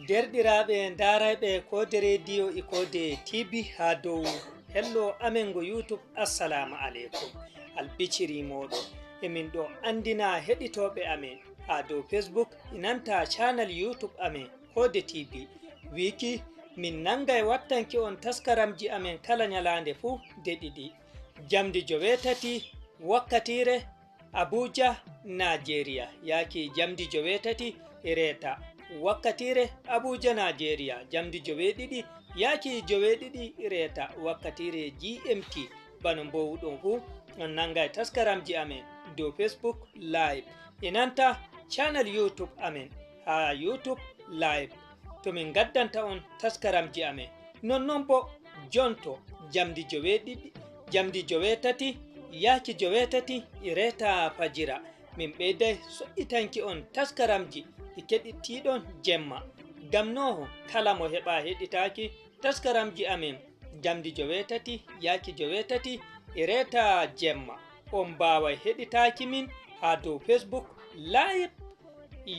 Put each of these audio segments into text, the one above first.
derɗiraɓe darayɓe kode radio e kode tv ha dow hello amen go youtube. assalamu aleykum, albiciri moɗon emin ɗo andina heɗitoɓe amen ha dow facebook inanta channel youtube amen kode tv wiki min nangay wattanki on taskaramji amen kala nyalande fuu de ɗiɗi jamdi 9 wakkatire abuja nigeria yaki jamdi 9 ireta wakkatire abuja nigeria jamdi 9 yaki 9 ireta wakkatire gmt bano mbowuɗon fuu on nangay taskaramji amen dow facebook live inanta channel youtube amen ha youtube live to min gaddanta on taskaramji amen nonnon bo jonto jamdi 9 yaki 9 ireta fajira min ɓeyday so'itanki on taskaramji ɗi keɗittiɗon jemma ngam noho kala mo heɓa heɗitaki taskaramji amen jamdi 9 yaki 9 ireta jemma on mbawai heɗitaki min ha dow facebook live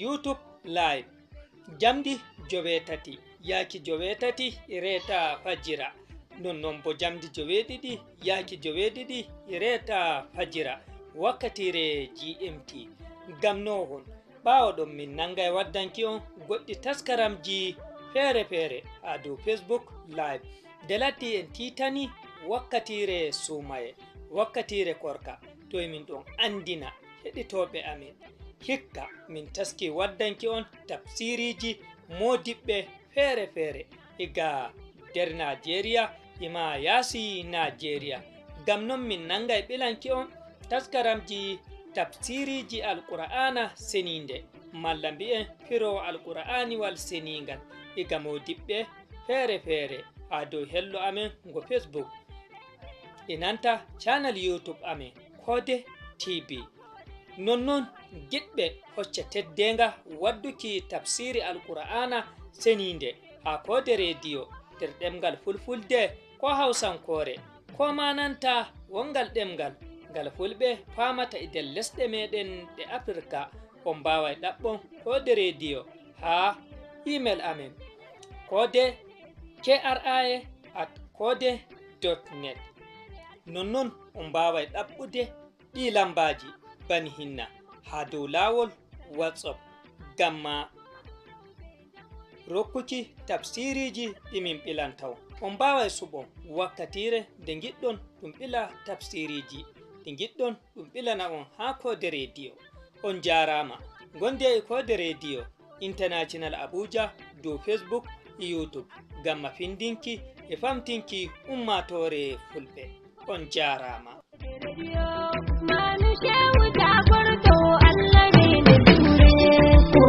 youtube live jamdi 9 yaki 9 ireta fajira nonnon bo jamdi 9 yaki 9 ireta fajira wakkatire gmt ngam nohon ɓawo ɗon min nangay waddanki on goɗɗi taskaramji feere feere ha dow facebook live de latti en titani wakkatire sumaye wakkatire korka to emin ɗon andina heɗitoɓe amin hikka min taski waddanki on tafsiriji modiɓɓe feere feere iga nder nigeria ima yasi nigeria ngam non min nangay ɓilanki on taskaramji tafsiriji alqur'ana seninde malla mbi'en firowo alqur'aniwal seningal iga modiɓɓe feere feere ha dow hello amen go facebook inanta channel youtube amen kode tv nonnon giɗɓe hocca teddenga wadduki tafsiri alqur'ana seninde ha kode radio nder ɗemgal fulfulde ko hausankore ko mananta wongal ɗemgal ngal fulɓe famata e nder lesɗe meɗen ɗe africa on mbawai ɗaɓɓon kode radio ha email amen kode kra@kode.net nonnon on mbawai ɗaɓɓude ɗi lambaji bani hinna ha dow lawol whatsapp gamma rokkuki tafsiriji ɗimin ɓilantaw on mbawai suɓon wakkatire nde giɗɗon ɗum ɓila tafsiriji ɗi giɗɗon ɗum ɓilana on ha kode radio on jarama gonde e kode radio international abuja dow facebook e youtube gamma findinki e famtinki ummatore fulɓe on jarama. Allah ne da ture ko